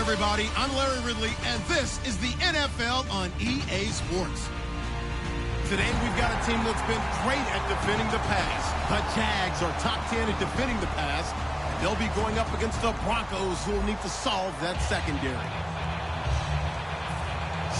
everybody. I'm Larry Ridley, and this is the NFL on EA Sports. Today, we've got a team that's been great at defending the pass. The Jags are top 10 at defending the pass. They'll be going up against the Broncos, who will need to solve that secondary.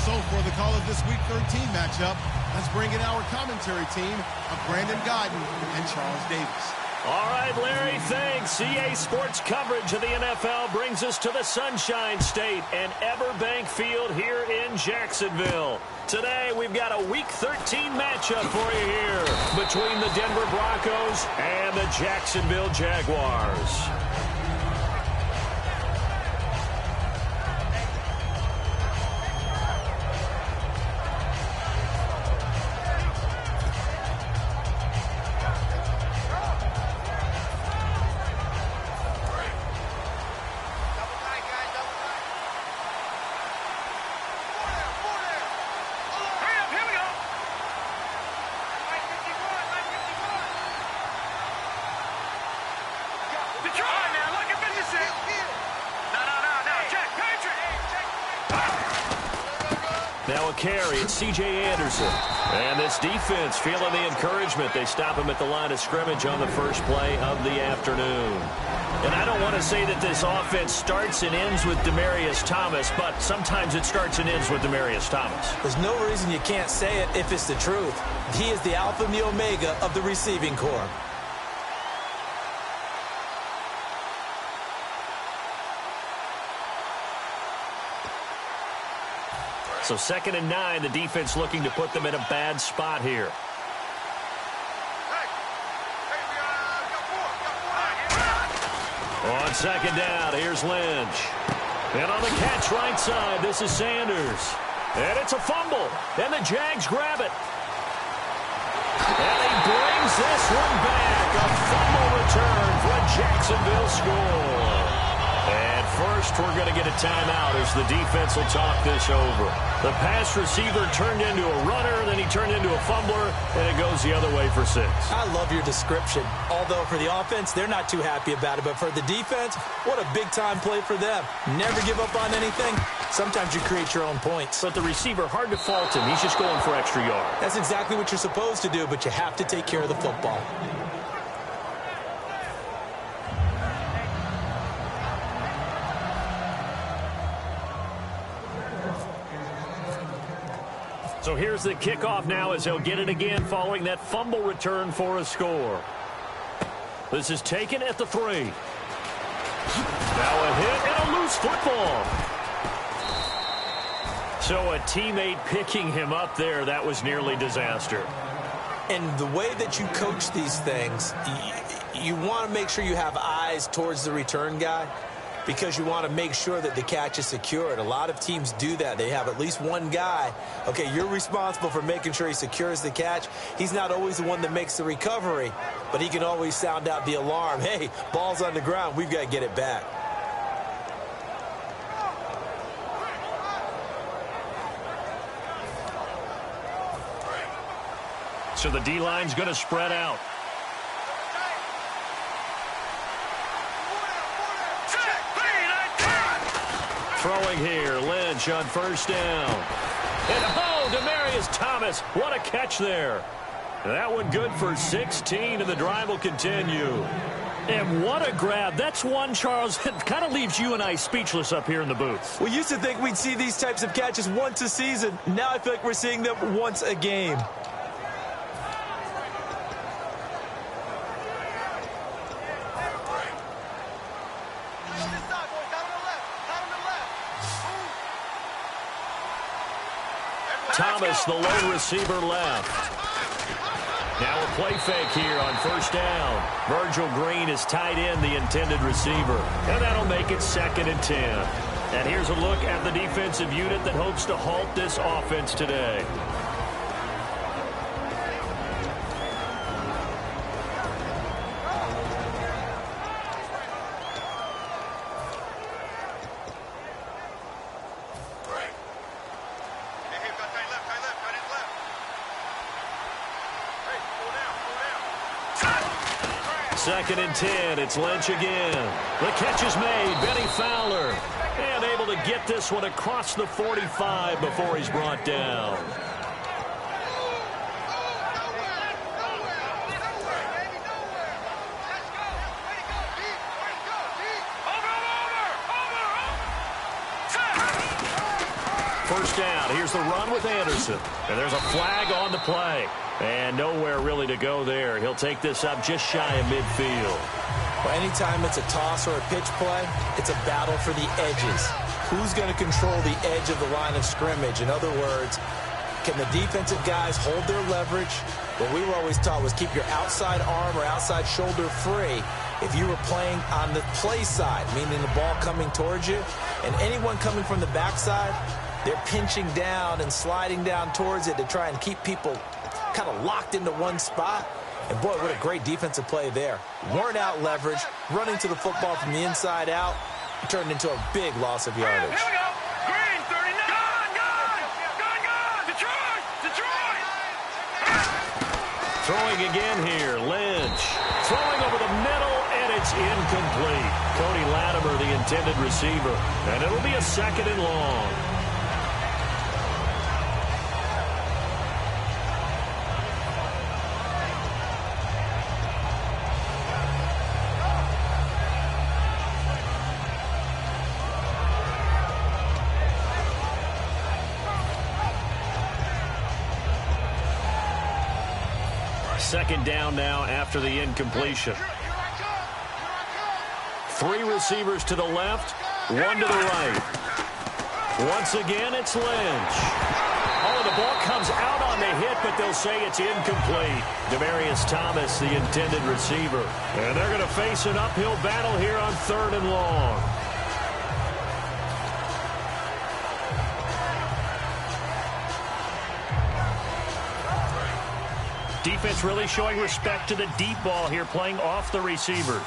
So, for the call of this Week 13 matchup, let's bring in our commentary team of Brandon Godden and Charles Davis. All right, Larry, thanks. EA Sports coverage of the NFL brings us to the Sunshine State and Everbank Field here in Jacksonville. Today, we've got a Week 13 matchup for you here between the Denver Broncos and the Jacksonville Jaguars. Now a carry, it's C.J. Anderson. And this defense feeling the encouragement. They stop him at the line of scrimmage on the first play of the afternoon. And I don't want to say that this offense starts and ends with Demaryius Thomas, but sometimes it starts and ends with Demaryius Thomas. There's no reason you can't say it if it's the truth. He is the alpha and the omega of the receiving corps. So 2nd and 9, the defense looking to put them in a bad spot here. On 2nd down, here's Lynch. And on the catch right side, this is Sanders. And it's a fumble. And the Jags grab it. And he brings this one back. A fumble return for a Jacksonville score. And first, we're going to get a timeout as the defense will talk this over. The pass receiver turned into a runner, then he turned into a fumbler, and it goes the other way for 6. I love your description. Although for the offense, they're not too happy about it. But for the defense, what a big-time play for them. Never give up on anything. Sometimes you create your own points. But the receiver, hard to fault him. He's just going for extra yards. That's exactly what you're supposed to do, but you have to take care of the football. So here's the kickoff now as they'll get it again following that fumble return for a score. This is taken at the 3. Now a hit and a loose football. So a teammate picking him up there, that was nearly disaster. And the way that you coach these things, you want to make sure you have eyes towards the return guy, because you want to make sure that the catch is secured. A lot of teams do that. They have at least one guy. Okay, you're responsible for making sure he secures the catch. He's not always the one that makes the recovery, but he can always sound out the alarm. Hey, ball's on the ground. We've got to get it back. So the D-line's going to spread out. Throwing here, Lynch on 1st down. And Demaryius Thomas, what a catch there. That one good for 16, and the drive will continue. And what a grab. That's one, Charles, that kind of leaves you and I speechless up here in the booth. We used to think we'd see these types of catches once a season. Now I feel like we're seeing them once a game. Thomas, the lone receiver, left. Now a play fake here on 1st down. Virgil Green is tied in, the intended receiver. And that'll make it 2nd and 10. And here's a look at the defensive unit that hopes to halt this offense today. 2nd and 10. It's Lynch again. The catch is made. Benny Fowler. And able to get this one across the 45 before he's brought down. First down. Here's the run with Anderson. And there's a flag on the play. And nowhere really to go there. He'll take this up just shy of midfield. Well, anytime it's a toss or a pitch play, it's a battle for the edges. Who's going to control the edge of the line of scrimmage? In other words, can the defensive guys hold their leverage? What we were always taught was keep your outside arm or outside shoulder free if you were playing on the play side, meaning the ball coming towards you. And anyone coming from the backside, they're pinching down and sliding down towards it to try and keep people kind of locked into one spot. And boy, what a great defensive play there. Weren't out leverage, running to the football from the inside out, turned into a big loss of yardage. Here we go. Green, 39. Gone. Detroit. Throwing again here. Lynch. Throwing over the middle, and it's incomplete. Cody Latimer, the intended receiver. And it'll be a 2nd and long. Second down now after the incompletion. 3 receivers to the left, 1 to the right. Once again, it's Lynch. Oh, the ball comes out on the hit, but they'll say it's incomplete. Demaryius Thomas, the intended receiver. And they're going to face an uphill battle here on 3rd and long. Defense really showing respect to the deep ball here, playing off the receivers.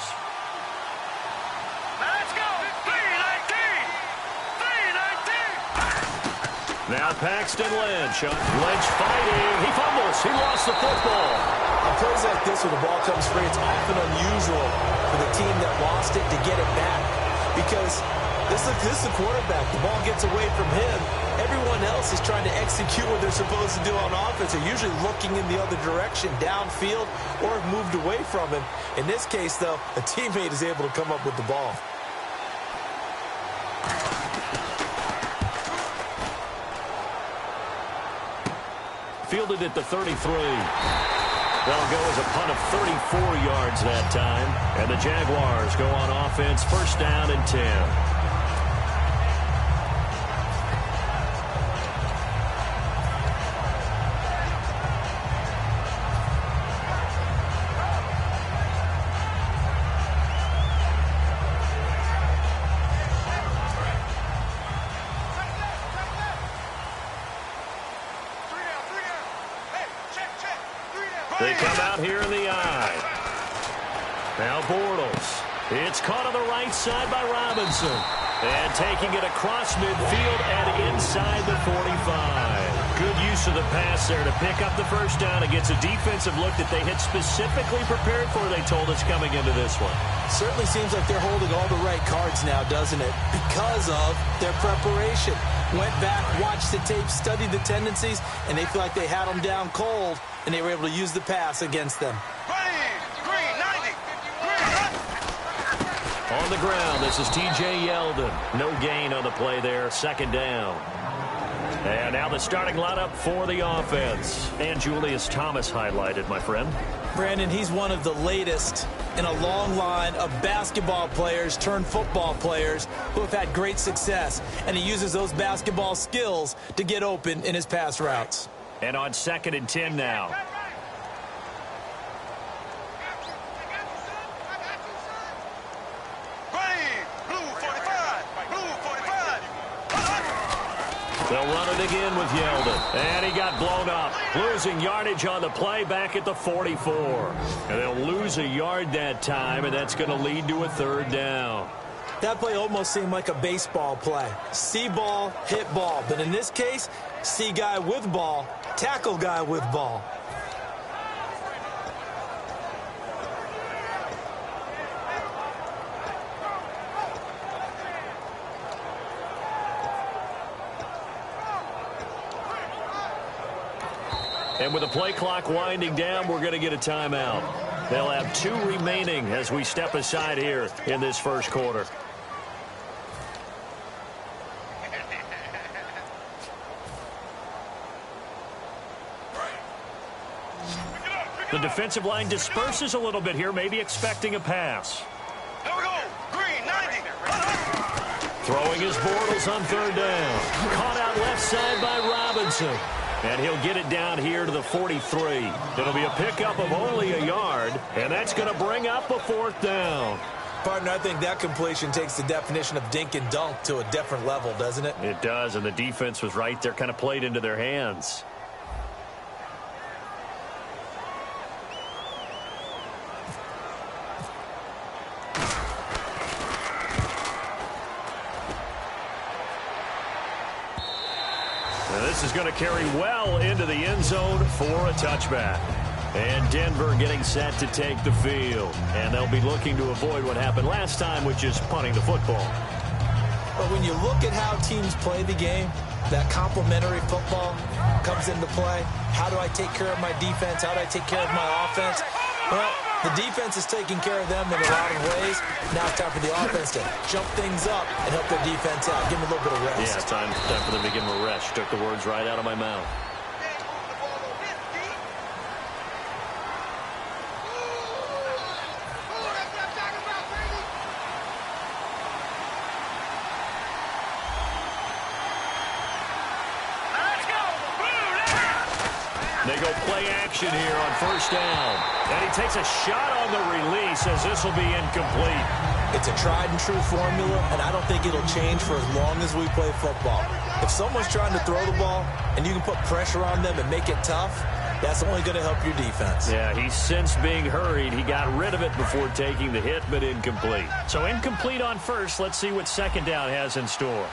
Let's go. 3-19. Now Paxton Lynch. Lynch fighting. He fumbles. He lost the football. On plays like this, when the ball comes free, it's often unusual for the team that lost it to get it back. Because this is the quarterback. The ball gets away from him. Everyone else is trying to execute what they're supposed to do on offense. They're usually looking in the other direction, downfield, or have moved away from him. In this case, though, a teammate is able to come up with the ball. Fielded at the 33. That'll go as a punt of 34 yards that time. And the Jaguars go on offense, 1st down and 10. They come out here in the eye. Now Bortles. It's caught on the right side by Robinson. And taking it across midfield and inside the 45. Good use of the pass there to pick up the 1st down. It gets a defensive look that they had specifically prepared for, they told us, coming into this one. Certainly seems like they're holding all the right cards now, doesn't it? Because of their preparation. Went back, watched the tape, studied the tendencies, and they feel like they had them down cold, and they were able to use the pass against them. Green, 90. On the ground, this is T.J. Yeldon. No gain on the play there, 2nd down. And now the starting lineup for the offense. And Julius Thomas highlighted, my friend. Brandon, he's one of the latest in a long line of basketball players turned football players who have had great success. And he uses those basketball skills to get open in his pass routes. And on 2nd and 10 now. They'll run it again with Yeldon. And he got blown up. Losing yardage on the play back at the 44. And they'll lose a yard that time, and that's going to lead to a 3rd down. That play almost seemed like a baseball play. See ball, hit ball. But in this case, see guy with ball, tackle guy with ball. And with the play clock winding down, we're going to get a timeout. They'll have 2 remaining as we step aside here in this first quarter. The defensive line disperses a little bit here, maybe expecting a pass. Here we go. Green, 90. Throwing his Bortles on 3rd down. Caught out left side by Robinson. And he'll get it down here to the 43. It'll be a pickup of only a yard, and that's going to bring up a 4th down. Partner, I think that completion takes the definition of dink and dunk to a different level, doesn't it? It does, and the defense was right there, kind of played into their hands. This is going to carry well into the end zone for a touchback. And Denver getting set to take the field. And they'll be looking to avoid what happened last time, which is punting the football. But when you look at how teams play the game, that complementary football comes into play. How do I take care of my defense? How do I take care of my offense? Well, the defense is taking care of them in a lot of ways. Now it's time for the offense to jump things up and help their defense out. Give them a little bit of rest. Yeah, time for them to give them a rest. Took the words right out of my mouth. They go play action here on 1st down. And he takes a shot on the release as this will be incomplete. It's a tried and true formula, and I don't think it'll change for as long as we play football. If someone's trying to throw the ball and you can put pressure on them and make it tough, that's only going to help your defense. Yeah, he's since being hurried. He got rid of it before taking the hit, but incomplete. So incomplete on 1st. Let's see what 2nd down has in store.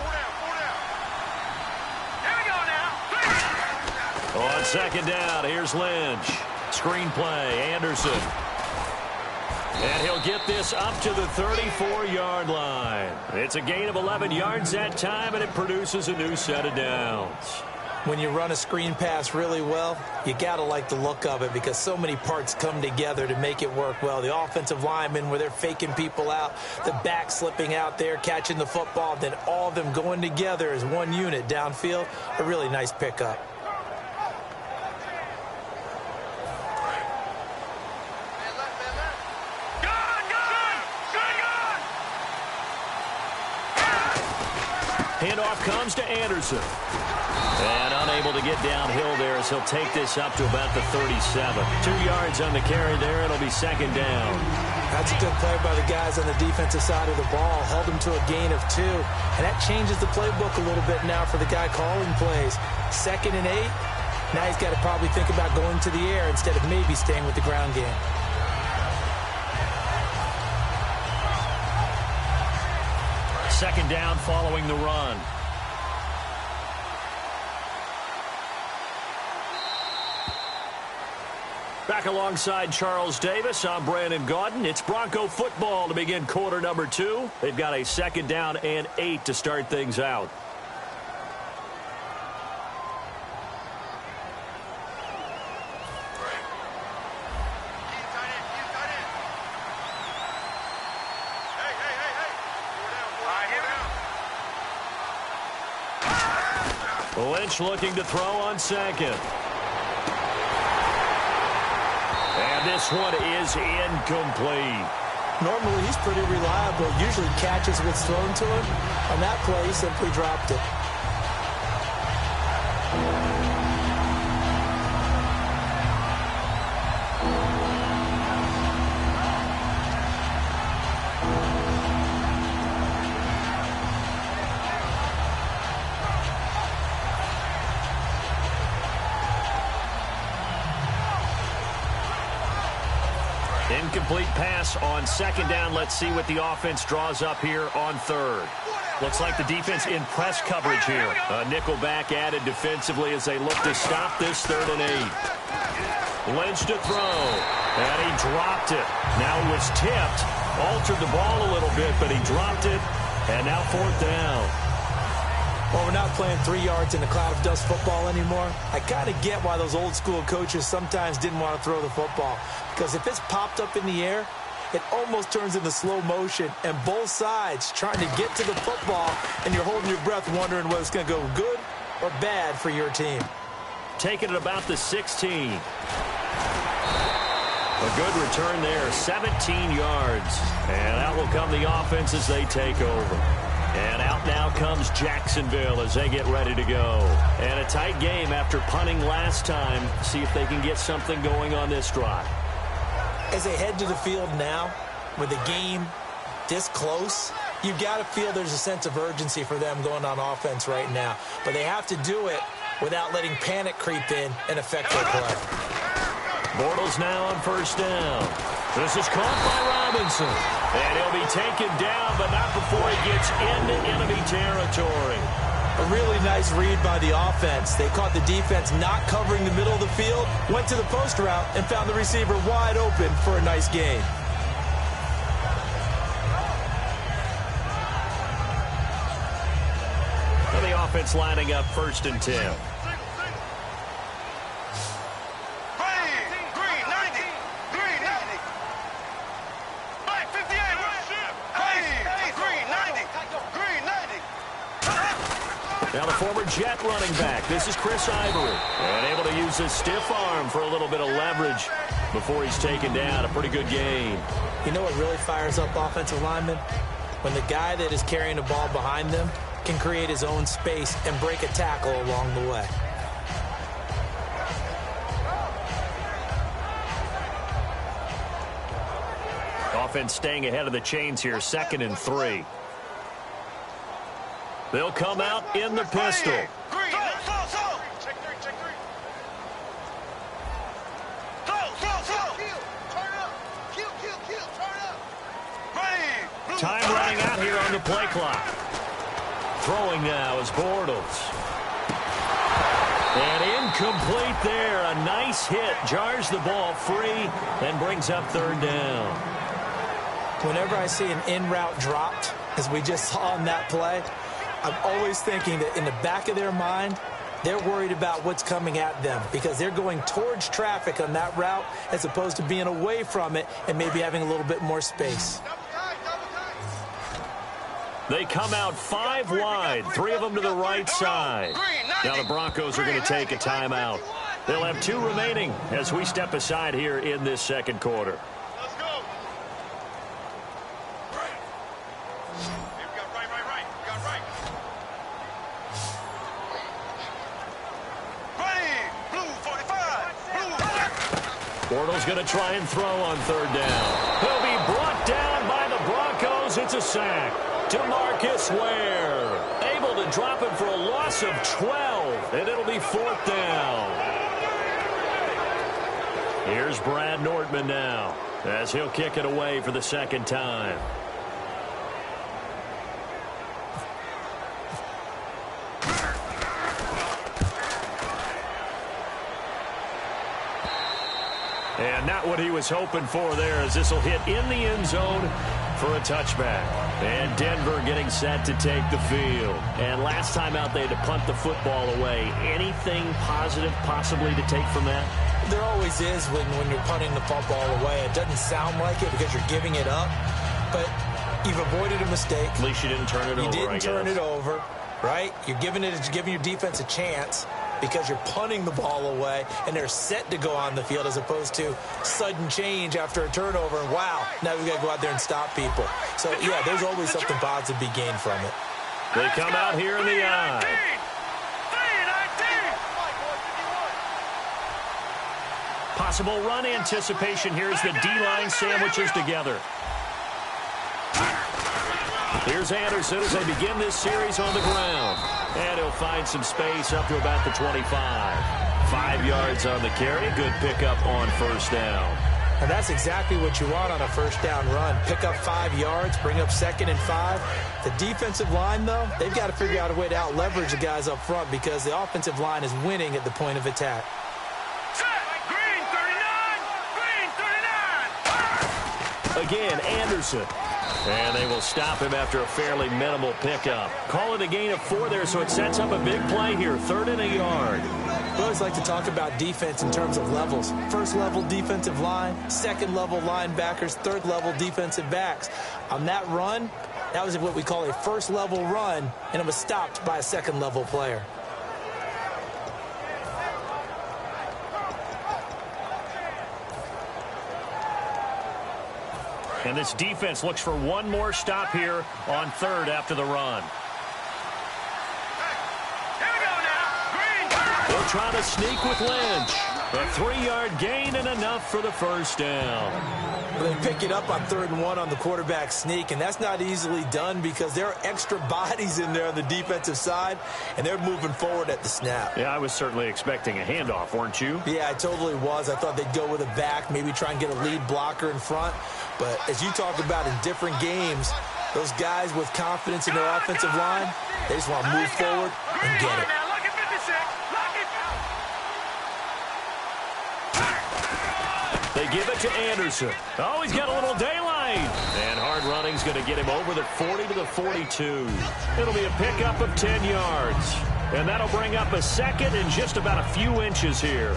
On 2nd down, here's Lynch. Screen play, Anderson. And he'll get this up to the 34-yard line. It's a gain of 11 yards that time, and it produces a new set of downs. When you run a screen pass really well, you got to like the look of it because so many parts come together to make it work well. The offensive linemen, where they're faking people out, the back slipping out there, catching the football, then all of them going together as one unit downfield. A really nice pickup. Handoff comes to Anderson. And unable to get downhill there as he'll take this up to about the 37. 2 yards on the carry there. It'll be 2nd down. That's a good play by the guys on the defensive side of the ball. Held them to a gain of 2. And that changes the playbook a little bit now for the guy calling plays. 2nd and 8. Now he's got to probably think about going to the air instead of maybe staying with the ground game. Second down following the run. Back alongside Charles Davis, I'm Brandon Gaudin. It's Bronco football to begin quarter number 2. They've got a 2nd down and 8 to start things out. Lynch looking to throw on 2nd. And this one is incomplete. Normally, he's pretty reliable. Usually catches what's thrown to him. On that play, he simply dropped it. Incomplete pass on 2nd down. Let's see what the offense draws up here on 3rd. Looks like the defense in press coverage here. A nickel back added defensively as they look to stop this 3rd and 8. Lynch to throw. And he dropped it. Now it was tipped. Altered the ball a little bit, but he dropped it. And now 4th down. Well, we're not playing 3 yards in a cloud of dust football anymore. I kind of get why those old school coaches sometimes didn't want to throw the football. Because if it's popped up in the air, it almost turns into slow motion. And both sides trying to get to the football, and you're holding your breath wondering whether it's going to go good or bad for your team. Taking it about the 16. A good return there, 17 yards. And out will come the offense as they take over. And out now comes Jacksonville as they get ready to go. And a tight game after punting last time. See if they can get something going on this drive. As they head to the field now, with the game this close, you've got to feel there's a sense of urgency for them going on offense right now. But they have to do it without letting panic creep in and affect their play. Bortles now on first down. This is caught by Robinson. And he'll be taken down, but not before he gets into enemy territory. A really nice read by the offense. They caught the defense not covering the middle of the field, went to the post route, and found the receiver wide open for a nice gain. And the offense lining up 1st and 10. Now the former Jet running back. This is Chris Ivory. And able to use his stiff arm for a little bit of leverage before he's taken down. A pretty good gain. You know what really fires up offensive linemen? When the guy that is carrying the ball behind them can create his own space and break a tackle along the way. Offense staying ahead of the chains here. 2nd and 3. They'll come out in the pistol. Time running out here on the play clock. Throwing now is Bortles. And incomplete there. A nice hit. Jars the ball free and brings up 3rd down. Whenever I see an in-route dropped, as we just saw in that play, I'm always thinking that in the back of their mind, they're worried about what's coming at them because they're going towards traffic on that route as opposed to being away from it and maybe having a little bit more space. They come out 5 wide, 3 of them to the right side. Now the Broncos are going to take a timeout. They'll have 2 remaining as we step aside here in this 2nd quarter. Bortles going to try and throw on 3rd down. He'll be brought down by the Broncos. It's a sack. DeMarcus Ware able to drop it for a loss of 12, and it'll be 4th down. Here's Brad Nortman now as he'll kick it away for the 2nd time. And not what he was hoping for there, as this will hit in the end zone for a touchback. And Denver getting set to take the field. And last time out, they had to punt the football away. Anything positive possibly to take from that? There always is when you're punting the football away. It doesn't sound like it because you're giving it up, but you've avoided a mistake. At least you didn't turn it over, I guess. You didn't turn it over, right? You're giving your defense a chance because you're punting the ball away, and they're set to go on the field as opposed to sudden change after a turnover. And wow, now we've got to go out there and stop people. So, yeah, there's always something positive to be gained from it. They come out here in the eye. Possible run anticipation here as the D-line sandwiches together. Here's Anderson as they begin this series on the ground. And he'll find some space up to about the 25. 5 yards on the carry. Good pickup on 1st down. And that's exactly what you want on a 1st down run. Pick up 5 yards, bring up 2nd and 5. The defensive line, though, they've got to figure out a way to out-leverage the guys up front because the offensive line is winning at the point of attack. Again, Anderson. And they will stop him after a fairly minimal pickup. Call it a gain of 4 there, so it sets up a big play here. 3rd and a yard. We always like to talk about defense in terms of levels. 1st level defensive line, 2nd level linebackers, 3rd level defensive backs. On that run, that was what we call a 1st level run, and it was stopped by a 2nd level player. And this defense looks for one more stop here on 3rd after the run. Here we go now. Green. They'll try to sneak with Lynch. A 3-yard gain and enough for the 1st down. Well, they pick it up on 3rd and 1 on the quarterback sneak, and that's not easily done because there are extra bodies in there on the defensive side, and they're moving forward at the snap. Yeah, I was certainly expecting a handoff, weren't you? Yeah, I totally was. I thought they'd go with a back, maybe try and get a lead blocker in front. But as you talk about in different games, those guys with confidence in their offensive line, they just want to move forward and get it. They give it to Anderson. Oh, he's got a little daylight. And hard running's going to get him over the 40 to the 42. It'll be a pickup of 10 yards. And that'll bring up a 2nd and just about a few inches here.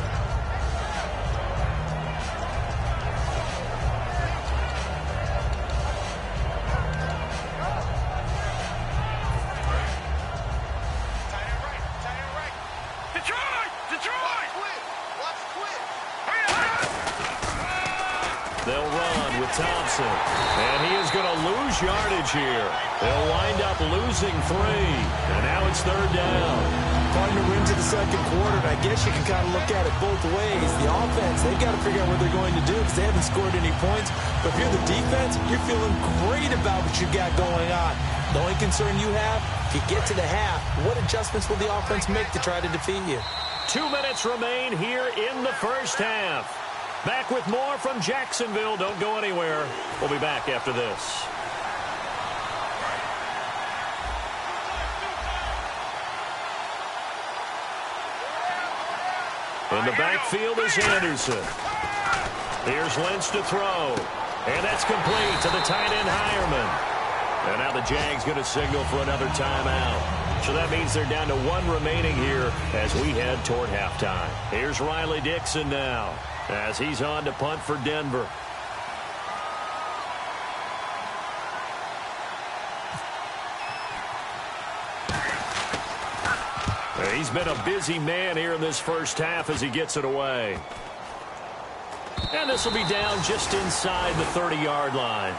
They'll run with Thompson. And he is going to lose yardage here. They'll wind up losing 3. And now it's 3rd down. Partner into the 2nd quarter, and I guess you can kind of look at it both ways. The offense, they've got to figure out what they're going to do because they haven't scored any points. But if you're the defense, you're feeling great about what you've got going on. The only concern you have, if you get to the half, what adjustments will the offense make to try to defeat you? 2 minutes remain here in the 1st half. Back with more from Jacksonville. Don't go anywhere. We'll be back after this. In the backfield is Anderson. Here's Lynch to throw. And that's complete to the tight end Hireman. And now the Jags going to signal for another timeout. So that means they're down to 1 remaining here as we head toward halftime. Here's Riley Dixon now as he's on to punt for Denver. He's been a busy man here in this 1st half as he gets it away. And this will be down just inside the 30-yard line.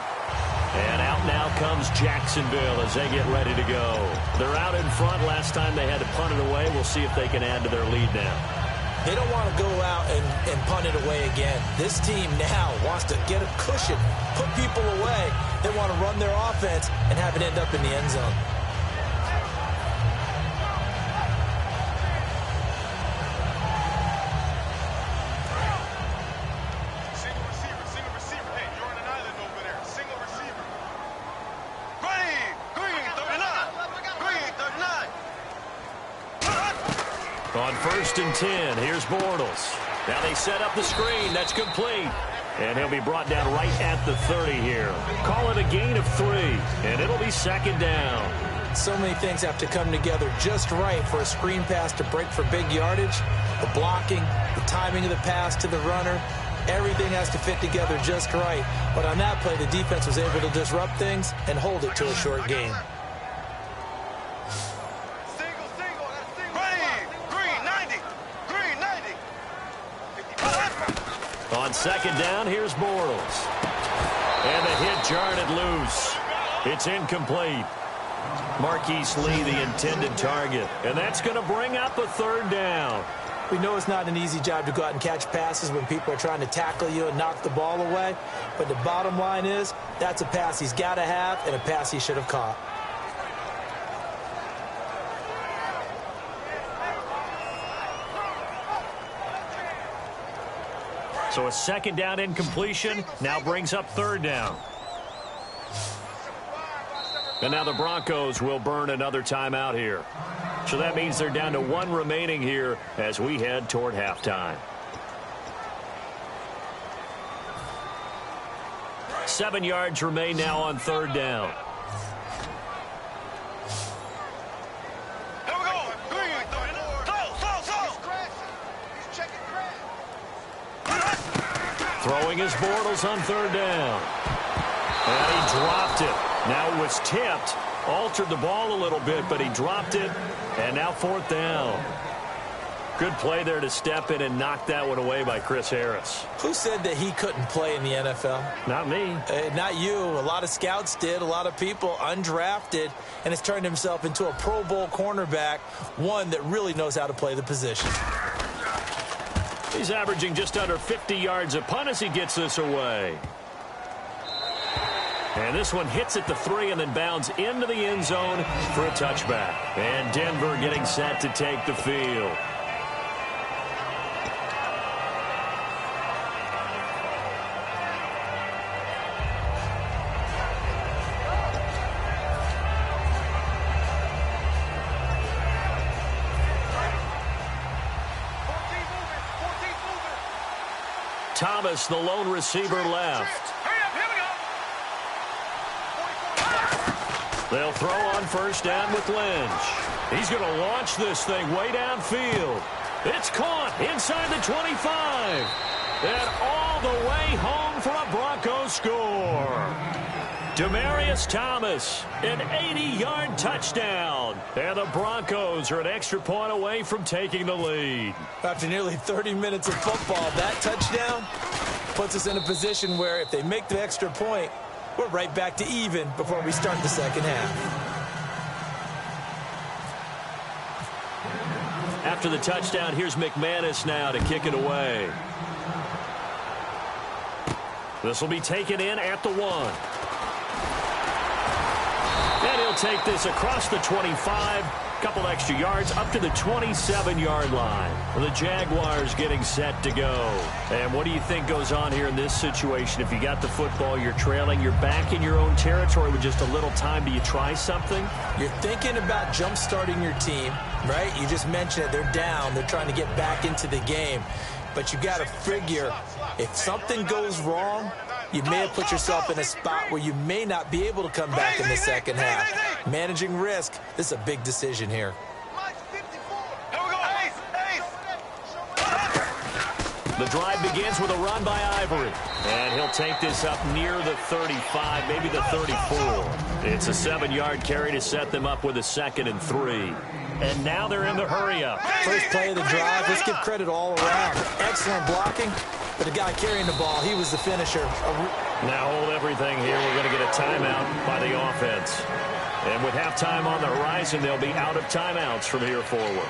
And out now comes Jacksonville as they get ready to go. They're out in front. Last time they had to punt it away. We'll see if they can add to their lead now. They don't want to go out and punt it away again. This team now wants to get a cushion, put people away. They want to run their offense and have it end up in the end zone. On 1st and 10, here's Bortles. Now they set up the screen. That's complete. And he'll be brought down right at the 30 here. Call it a gain of 3, and it'll be 2nd down. So many things have to come together just right for a screen pass to break for big yardage. The blocking, the timing of the pass to the runner, everything has to fit together just right. But on that play, the defense was able to disrupt things and hold it to a short gain. On 2nd down, here's Bortles. And the hit jarred it loose. It's incomplete. Marquise Lee, the intended target. And that's going to bring up a 3rd down. We know it's not an easy job to go out and catch passes when people are trying to tackle you and knock the ball away. But the bottom line is, that's a pass he's got to have and a pass he should have caught. So a 2nd down incompletion now brings up 3rd down. And now the Broncos will burn another timeout here. So that means they're down to 1 remaining here as we head toward halftime. 7 yards remain now on third down. Here we go. Green. Throwing his Bortles on third down. And he dropped it. Now it was tipped. Altered the ball a little bit, but he dropped it. And now fourth down. Good play there to step in and knock that one away by Chris Harris. Who said that he couldn't play in the NFL? Not me. Not you. A lot of scouts did. A lot of people undrafted, and has turned himself into a Pro Bowl cornerback, one that really knows how to play the position. He's averaging just under 50 yards a punt as he gets this away. And this one hits at the 3 and then bounds into the end zone for a touchback. And Denver getting set to take the field. Thomas, the lone receiver, left. They'll throw on first down with Lynch. He's going to launch this thing way downfield. It's caught inside the 25. And all the way home for a Broncos score. Demaryius Thomas, an 80-yard touchdown. And the Broncos are an extra point away from taking the lead. After nearly 30 minutes of football, that touchdown puts us in a position where if they make the extra point, we're right back to even before we start the second half. After the touchdown, here's McManus now to kick it away. This will be taken in at the 1. And he'll take this across the 25. Couple extra yards up to the 27-yard line. The Jaguars getting set to go. And what do you think goes on here in this situation? If you got the football, you're trailing, you're back in your own territory with just a little time. Do you try something? You're thinking about jump-starting your team, right? You just mentioned it. They're down. They're trying to get back into the game. But you got to figure if something goes wrong, you may have put yourself in a spot where you may not be able to come back in the second half. Managing risk, this is a big decision here. The drive begins with a run by Ivory. And he'll take this up near the 35, maybe the 34. It's a 7-yard carry to set them up with a 2nd and 3. And now they're in the hurry-up. First play of the drive, let's give credit all around. Excellent blocking, but the guy carrying the ball, he was the finisher. Now hold everything here. We're going to get a timeout by the offense. And with halftime on the horizon, they'll be out of timeouts from here forward.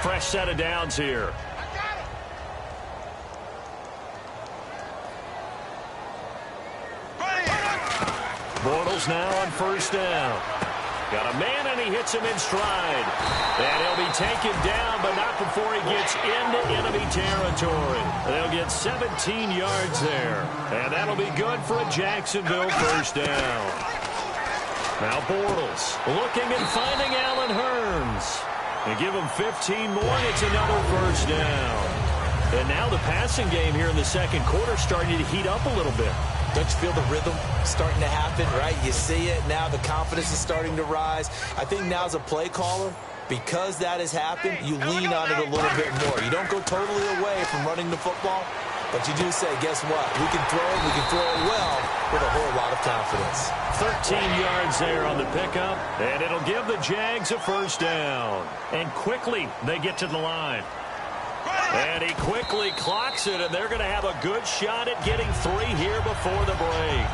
Fresh set of downs here. Bortles now on first down. Got a man, and he hits him in stride. And he'll be taken down, but not before he gets into enemy territory. They'll get 17 yards there. And that'll be good for a Jacksonville first down. Now Bortles looking and finding Allen Hurns. And give him 15 more, and it's another first down. And now the passing game here in the second quarter starting to heat up a little bit. Don't you feel the rhythm starting to happen, right? You see it now. The confidence is starting to rise. I think now as a play caller, because that has happened, you lean on it a little bit more. You don't go totally away from running the football, but you do say, guess what? We can throw it. We can throw it well with a whole lot of confidence. 13 yards there on the pickup, and it'll give the Jags a first down. And quickly they get to the line. And he quickly clocks it, and they're going to have a good shot at getting 3 here before the break.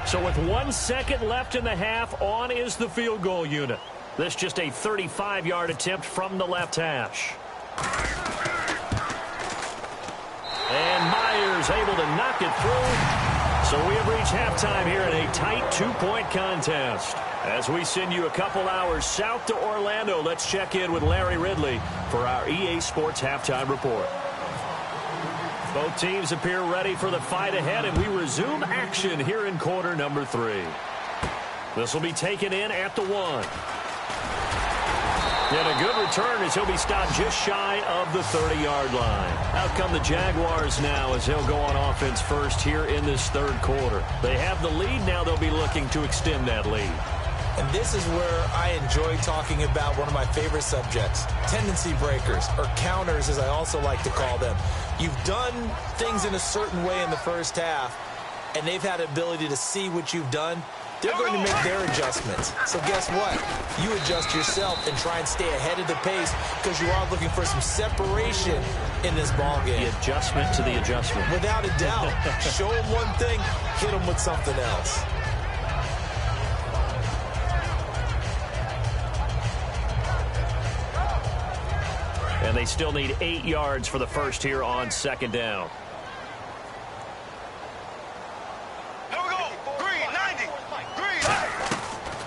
So with 1 second left in the half, on is the field goal unit. This just a 35-yard attempt from the left hash. And Myers able to knock it through. So we have reached halftime here in a tight 2-point contest. As we send you a couple hours south to Orlando, let's check in with Larry Ridley for our EA Sports Halftime Report. Both teams appear ready for the fight ahead, and we resume action here in quarter number 3. This will be taken in at the 1. And a good return as he'll be stopped just shy of the 30-yard line. Out come the Jaguars now as they'll go on offense first here in this third quarter. They have the lead. Now they'll be looking to extend that lead. And this is where I enjoy talking about one of my favorite subjects, tendency breakers, or counters as I also like to call them. You've done things in a certain way in the first half, and they've had the ability to see what you've done. They're going to make their adjustments. So guess what? You adjust yourself and try and stay ahead of the pace because you are looking for some separation in this ball game. The adjustment to the adjustment. Without a doubt. Show them one thing, hit them with something else. And they still need 8 yards for the first here on second down.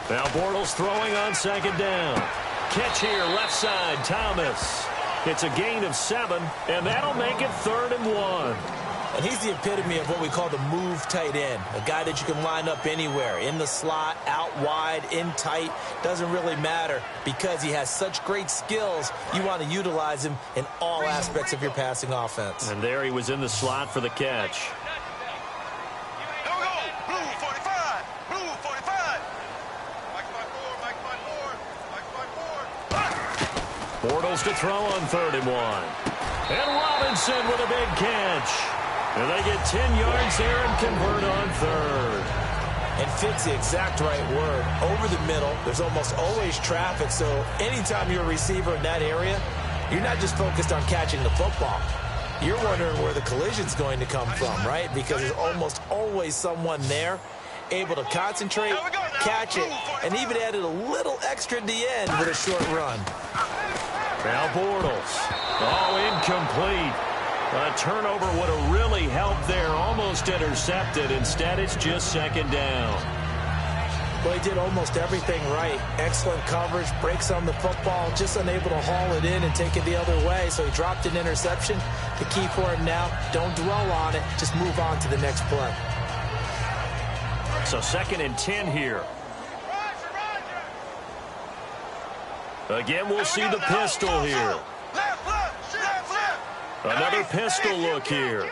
Now Bortles throwing on second down. Catch here, left side, Thomas. It's a gain of 7, and that'll make it 3rd and 1. And he's the epitome of what we call the move tight end. A guy that you can line up anywhere, in the slot, out wide, in tight. Doesn't really matter because he has such great skills. You want to utilize him in all aspects of your passing offense. And there he was in the slot for the catch. Bortles to throw on 3rd and 1. And Robinson with a big catch. And they get 10 yards there and convert on 3rd. And fit's the exact right word. Over the middle, there's almost always traffic. So anytime you're a receiver in that area, you're not just focused on catching the football. You're wondering where the collision's going to come from, right? Because there's almost always someone there able to concentrate, catch it, and even added a little extra at the end with a short run. Now Bortles. Oh, incomplete. A turnover would have really helped there. Almost intercepted. Instead, it's just second down. Well, he did almost everything right. Excellent coverage, breaks on the football, just unable to haul it in and take it the other way. So he dropped an interception. The key for him now, don't dwell on it. Just move on to the next play. So 2nd and 10 here. Again, we'll see the pistol here. Another pistol look here.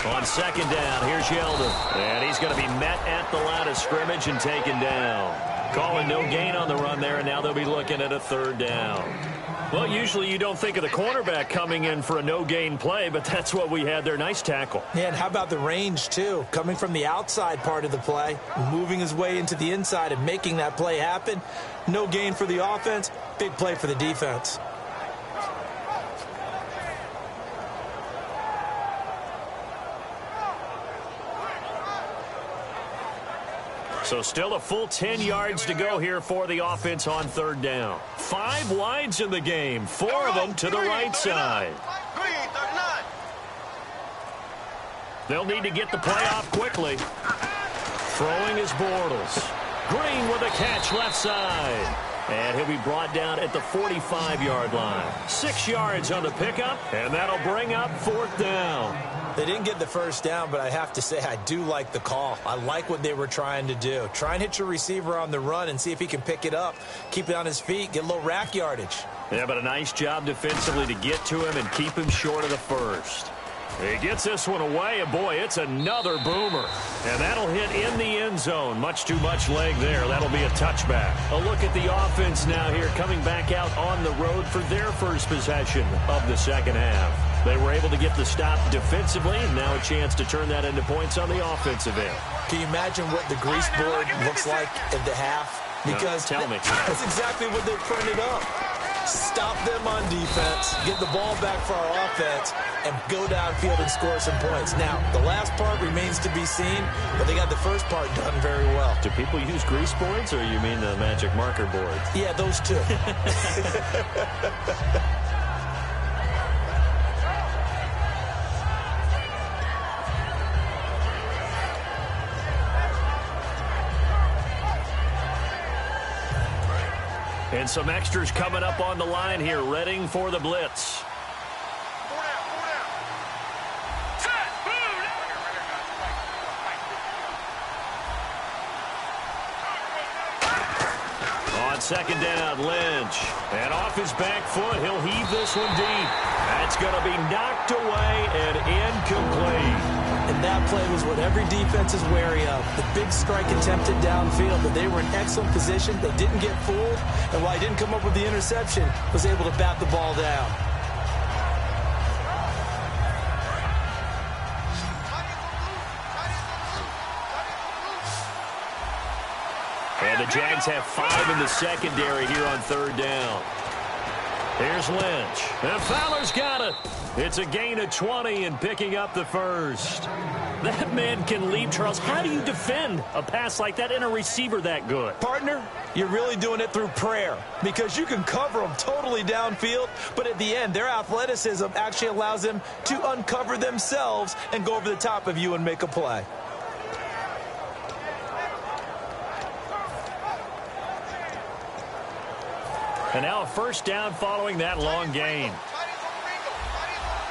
On second down, here's Yeldon. And he's going to be met at the line of scrimmage and taken down. Calling no gain on the run there, and now they'll be looking at a 3rd down. Well, usually you don't think of the cornerback coming in for a no-gain play, but that's what we had there. Nice tackle. Yeah, and how about the range, too? Coming from the outside part of the play, moving his way into the inside and making that play happen. No gain for the offense, big play for the defense. So still a full 10 yards to go here for the offense on 3rd down. 5 wides in the game, 4 of them to the right side. They'll need to get the play off quickly. Throwing is Bortles. Green with a catch left side. And he'll be brought down at the 45-yard line. 6 yards on the pickup, and that'll bring up 4th down. They didn't get the first down, but I have to say I do like the call. I like what they were trying to do. Try and hit your receiver on the run and see if he can pick it up. Keep it on his feet, get a little rack yardage. Yeah, but a nice job defensively to get to him and keep him short of the first. He gets this one away, and boy, it's another boomer. And that'll hit in the end zone. Much too much leg there. That'll be a touchback. A look at the offense now here, coming back out on the road for their first possession of the second half. They were able to get the stop defensively, and now a chance to turn that into points on the offensive end. Can you imagine what the grease board looks like at the half? Because no, tell me. That's exactly what they printed up. Stop them on defense, get the ball back for our offense, and go downfield and score some points. Now, the last part remains to be seen, but they got the first part done very well. Do people use grease boards, or you mean the magic marker boards? Yeah, those two. And some extras coming up on the line here, readying for the blitz. Second down, Lynch. And off his back foot, he'll heave this one deep. That's going to be knocked away and incomplete. And that play was what every defense is wary of. The big strike attempted downfield, but they were in excellent position. They didn't get fooled. And while he didn't come up with the interception, was able to bat the ball down. And the Jags have 5 in the secondary here on third down. Here's Lynch. And Fowler's got it. It's a gain of 20 and picking up the first. That man can leap, Charles. How do you defend a pass like that and a receiver that good? Partner, you're really doing it through prayer because you can cover them totally downfield, but at the end, their athleticism actually allows them to uncover themselves and go over the top of you and make a play. And now a first down following that long gain.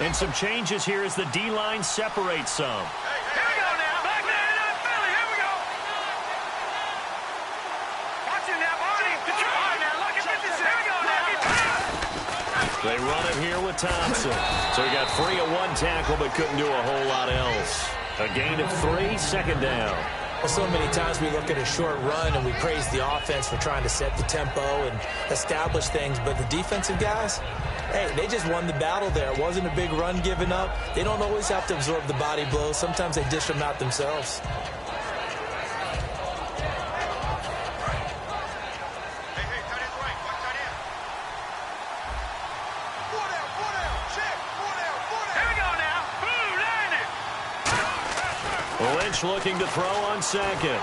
And some changes here as the D-line separates some. Here we go now. Back there in Philly. Here we go. Watch it now, Barney. All right, now, look at this. Here we go now. They run it here with Thompson. So he got free of one tackle but couldn't do a whole lot else. A gain of 3, second down. Well, so many times we look at a short run and we praise the offense for trying to set the tempo and establish things, but the defensive guys, hey, they just won the battle there. It wasn't a big run given up. They don't always have to absorb the body blows. Sometimes they dish them out themselves. Lynch looking to throw on second.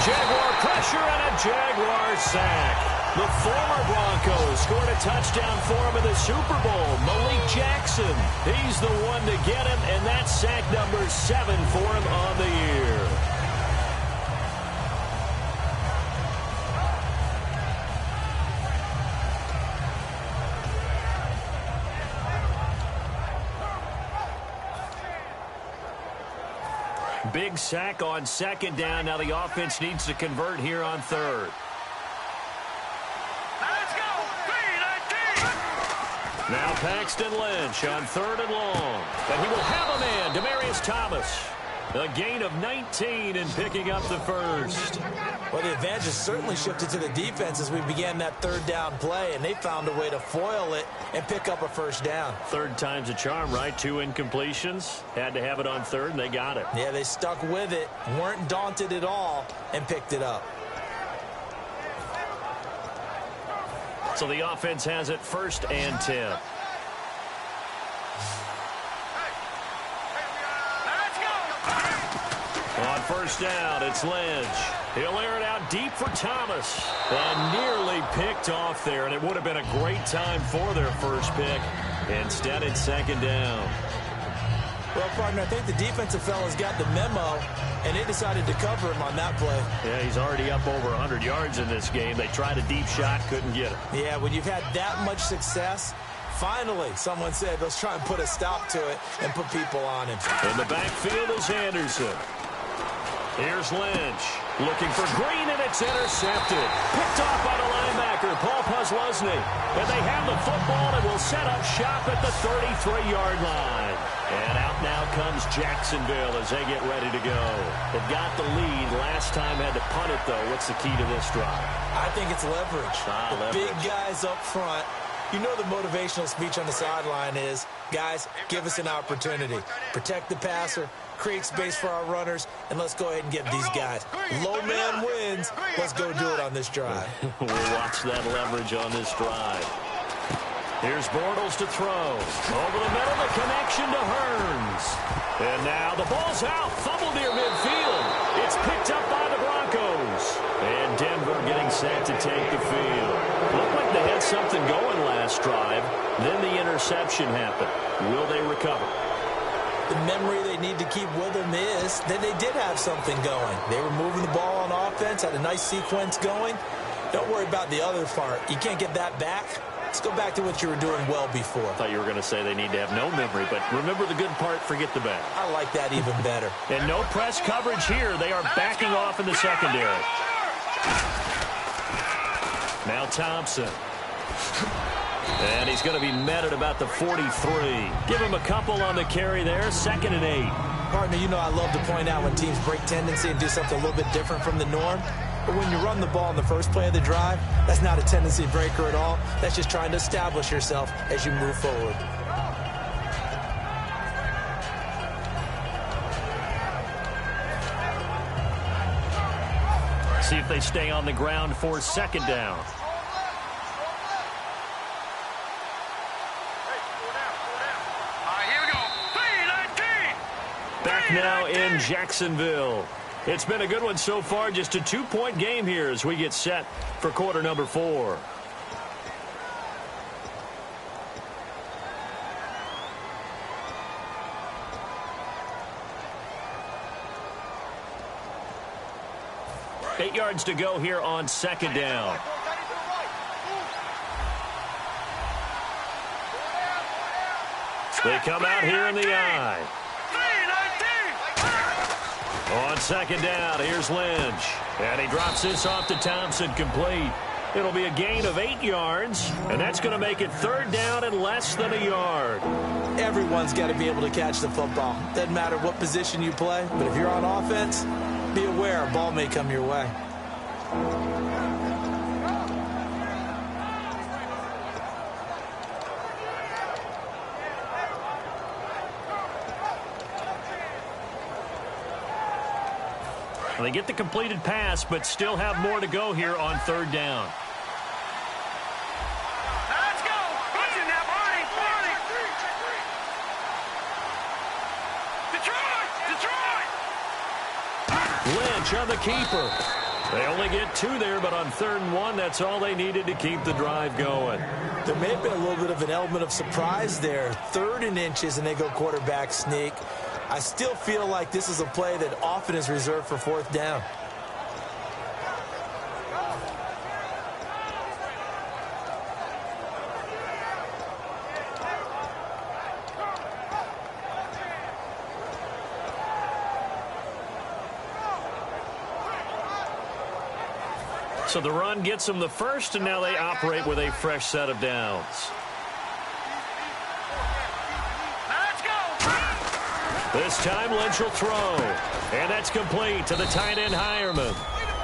Jaguar pressure and a Jaguar sack. The former Broncos scored a touchdown for him in the Super Bowl. Malik Jackson, he's the one to get him, and that's sack number 7 for him on the year. Big sack on second down. Now the offense needs to convert here on third. Let's go. 3-19. Now Paxton Lynch on third and long. But he will have a man, Demaryius Thomas. A gain of 19 and picking up the first. Well, the advantage has certainly shifted to the defense as we began that third down play, and they found a way to foil it and pick up a first down. Third time's a charm, right? 2 incompletions. Had to have it on third, and they got it. Yeah, they stuck with it, weren't daunted at all, and picked it up. So the offense has it 1st and 10. On first down, it's Lynch. He'll air it out deep for Thomas. And nearly picked off there, and it would have been a great time for their first pick. Instead, it's second down. Well, partner, I think the defensive fellas got the memo, and they decided to cover him on that play. Yeah, he's already up over 100 yards in this game. They tried a deep shot, couldn't get it. Yeah, when you've had that much success, finally, someone said, let's try and put a stop to it and put people on him. In the backfield is Anderson. Here's Lynch. Looking for Green, and it's intercepted. Picked off by the linebacker, Paul Posluszny. And they have the football and will set up shop at the 33-yard line. And out now comes Jacksonville as they get ready to go. They've got the lead. Last time had to punt it, though. What's the key to this drive? I think it's leverage. Leverage. Big guys up front. You know the motivational speech on the sideline is, guys, give us an opportunity. Protect the passer, create space for our runners, and let's go ahead and get these guys. Low man wins. Let's go do it on this drive. We'll watch that leverage on this drive. Here's Bortles to throw. Over the middle, the connection to Hearns. And now the ball's out. Fumble near midfield. It's picked up by the Broncos. And Denver getting set to take the field. Looked like they had something going last drive. Then the interception happened. Will they recover? The memory they need to keep with them is that they did have something going. They were moving the ball on offense, had a nice sequence going. Don't worry about the other part. You can't get that back. Let's go back to what you were doing well before. I thought you were going to say they need to have no memory, but remember the good part, forget the bad. I like that even better. And no press coverage here. They are backing off in the secondary. Now Thompson. And he's going to be met at about the 43. Give him a couple on the carry there. 2nd and 8. Partner, you know I love to point out when teams break tendency and do something a little bit different from the norm. But when you run the ball in the first play of the drive, that's not a tendency breaker at all. That's just trying to establish yourself as you move forward. See if they stay on the ground for 2nd down. Back now in Jacksonville. It's been a good one so far. Just a 2-point game here as we get set for quarter number 4. Eight yards to go here on 2nd down. They come out here in the eye. On 2nd down, here's Lynch. And he drops this off to Thompson, complete. It'll be a gain of 8 yards, and that's going to make it 3rd down and less than a yard. Everyone's got to be able to catch the football. Doesn't matter what position you play, but if you're on offense, be aware a ball may come your way. They get the completed pass, but still have more to go here on 3rd down. Let's go! What's in that body? Detroit! Lynch on the keeper. They only get 2 there, but on 3rd and 1, that's all they needed to keep the drive going. There may have been a little bit of an element of surprise there. 3rd and inches, and they go quarterback sneak. I still feel like this is a play that often is reserved for 4th down. So the run gets them the first, and now they operate with a fresh set of downs. This time Lynch will throw. And that's complete to the tight end Hireman.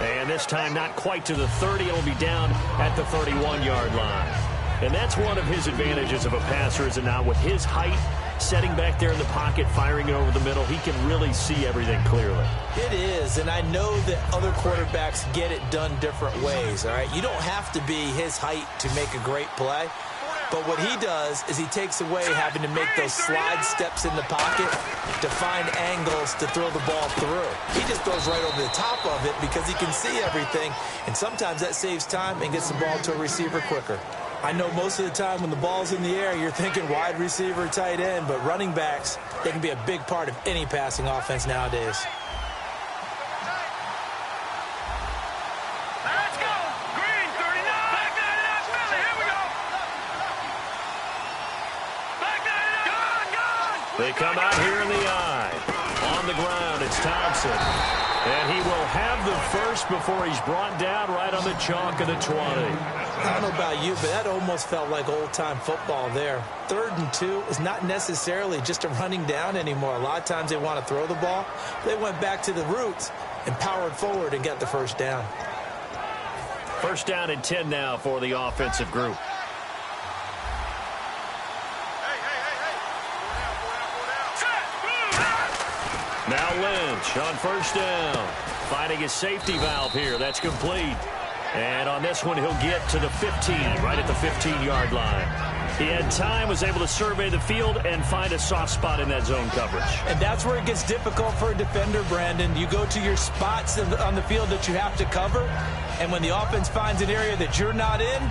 And this time not quite to the 30. It'll be down at the 31-yard line. And that's one of his advantages of a passer, is it not? With his height, setting back there in the pocket, firing it over the middle, he can really see everything clearly. It is, and I know that other quarterbacks get it done different ways, all right? You don't have to be his height to make a great play. But what he does is he takes away having to make those slide steps in the pocket to find angles to throw the ball through. He just throws right over the top of it because he can see everything, and sometimes that saves time and gets the ball to a receiver quicker. I know most of the time when the ball's in the air, you're thinking wide receiver, tight end, but running backs, they can be a big part of any passing offense nowadays. They come out here in the eye. On the ground, it's Thompson. And he will have the first before he's brought down right on the chalk of the 20. I don't know about you, but that almost felt like old-time football there. 3rd and 2 is not necessarily just a running down anymore. A lot of times they want to throw the ball. They went back to the roots and powered forward and got the first down. 1st down and 10 now for the offensive group. Now Lynch on 1st down. Finding his safety valve here. That's complete. And on this one, he'll get to the 15, right at the 15-yard line. He had time, was able to survey the field and find a soft spot in that zone coverage. And that's where it gets difficult for a defender, Brandon. You go to your spots on the field that you have to cover, and when the offense finds an area that you're not in,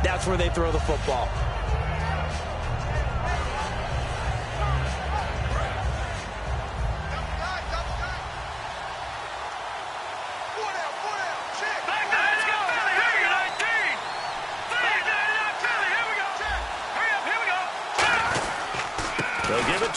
that's where they throw the football.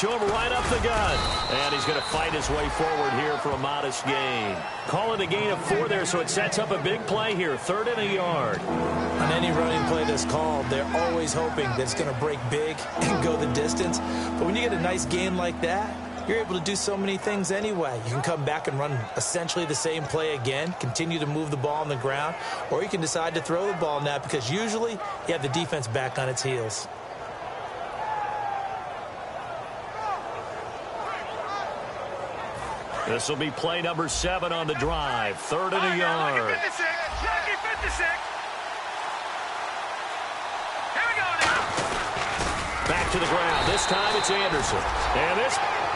to him right up the gut. And he's going to fight his way forward here for a modest gain. Call it a gain of 4 there, so it sets up a big play here. 3rd and a yard. On any running play that's called, they're always hoping that it's going to break big and go the distance. But when you get a nice gain like that, you're able to do so many things anyway. You can come back and run essentially the same play again, continue to move the ball on the ground, or you can decide to throw the ball now because usually you have the defense back on its heels. This will be play number 7 on the drive. 3rd and a yard. Lucky 56. Lucky 56. Here we go now. Back to the ground. This time it's Anderson.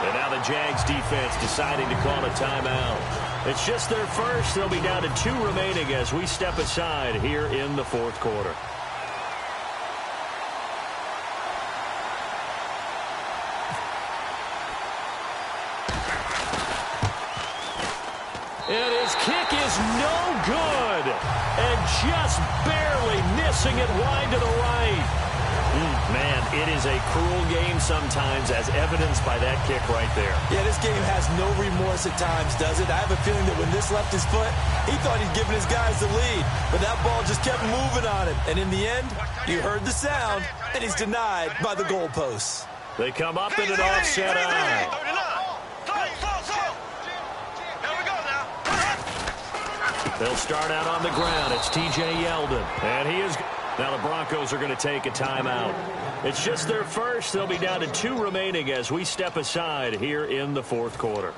And now the Jags defense deciding to call a timeout. It's just their first. They'll be down to 2 remaining as we step aside here in the 4th quarter. And his kick is no good. And just barely missing it wide to the right. Man, it is a cruel game sometimes, as evidenced by that kick right there. Yeah, this game has no remorse at times, does it? I have a feeling that when this left his foot, he thought he'd given his guys the lead. But that ball just kept moving on him. And in the end, you heard the sound, and he's denied by the goalposts. They come up in an offset eye. They'll start out on the ground. It's T.J. Yeldon. And he is... Now the Broncos are going to take a timeout. It's just their first. They'll be down to 2 remaining as we step aside here in the 4th quarter.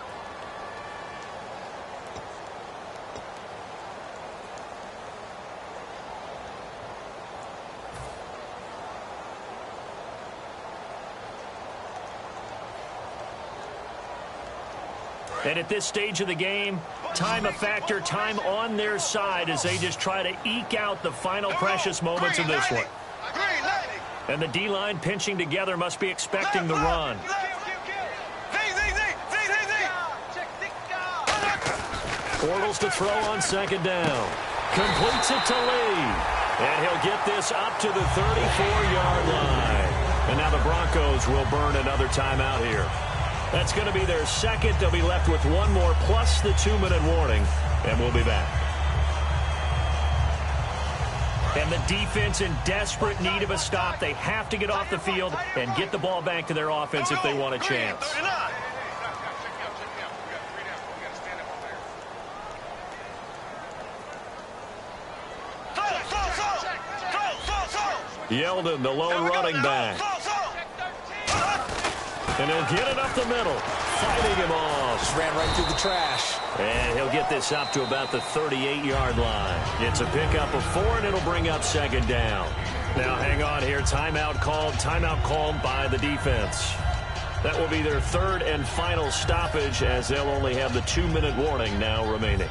And at this stage of the game, time a factor, time on their side as they just try to eke out the final precious moments of this one. And the D-line pinching together must be expecting the run. Bortles to throw on 2nd down. Completes it to Lee. And he'll get this up to the 34-yard line. And now the Broncos will burn another timeout here. That's going to be their 2nd. They'll be left with 1 more plus the 2-minute warning. And we'll be back. And the defense in desperate need of a stop. They have to get off the field and get the ball back to their offense if they want a chance. Yeldon, the lone running back. And he'll get it up the middle. Fighting him off. Just ran right through the trash. And he'll get this up to about the 38-yard line. It's a pickup of 4, and it'll bring up 2nd down. Now, hang on here. Timeout called by the defense. That will be their 3rd and final stoppage as they'll only have the 2-minute warning now remaining.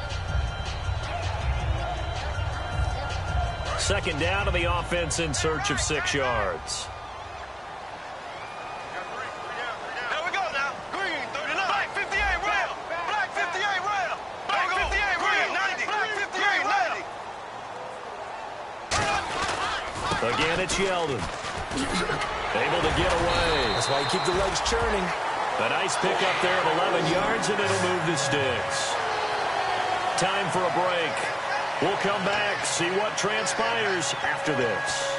2nd down to the offense in search of 6 yards. Again, it's Yeldon. Able to get away. That's why you keep the legs churning. A nice pickup there of 11 yards, and it'll move the sticks. Time for a break. We'll come back, see what transpires after this.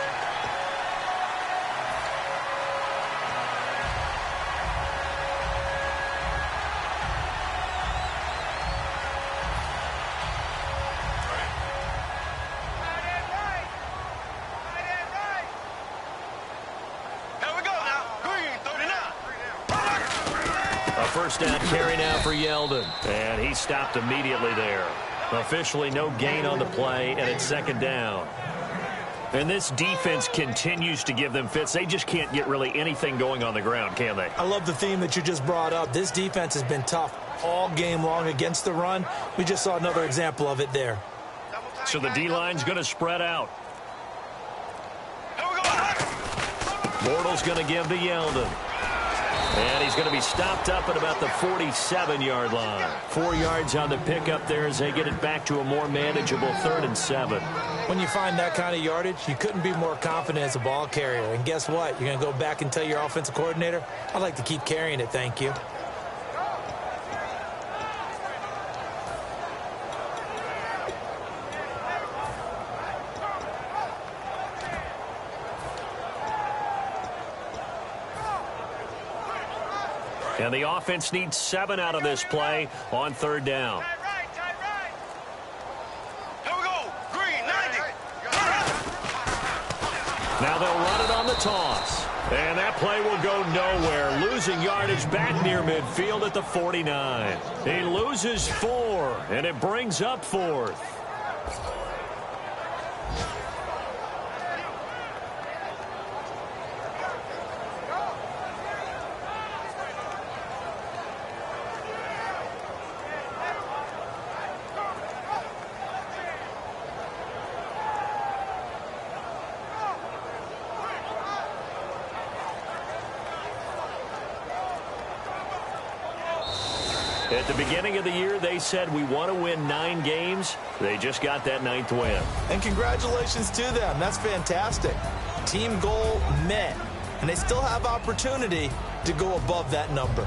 First down carry now for Yeldon. And he stopped immediately there. Officially no gain on the play, and it's 2nd down. And this defense continues to give them fits. They just can't get really anything going on the ground, can they? I love the theme that you just brought up. This defense has been tough all game long against the run. We just saw another example of it there. So the D-line's going to spread out. Bortles going to give to Yeldon. And he's going to be stopped up at about the 47-yard line. 4 yards on the pickup there as they get it back to a more manageable 3rd and 7. When you find that kind of yardage, you couldn't be more confident as a ball carrier. And guess what? You're going to go back and tell your offensive coordinator, I'd like to keep carrying it, thank you. And the offense needs 7 out of this play on 3rd down. Here we go. Green, 90. Now they'll run it on the toss. And that play will go nowhere, losing yardage back near midfield at the 49. He loses 4, and it brings up 4th. At the beginning of the year, they said we want to win 9 games. They just got that 9th win. And congratulations to them. That's fantastic. Team goal met. And they still have opportunity to go above that number.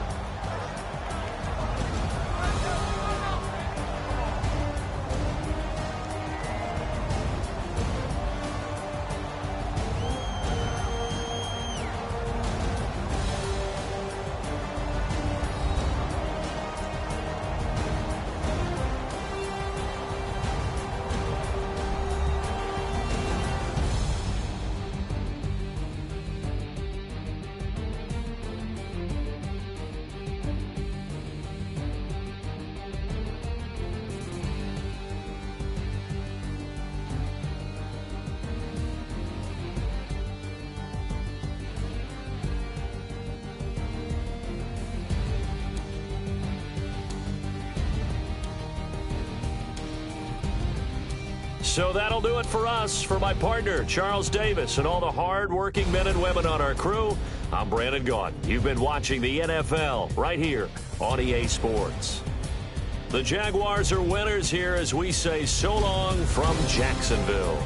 So that'll do it for us. For my partner, Charles Davis, and all the hard-working men and women on our crew, I'm Brandon Gaudin. You've been watching the NFL right here on EA Sports. The Jaguars are winners here as we say so long from Jacksonville.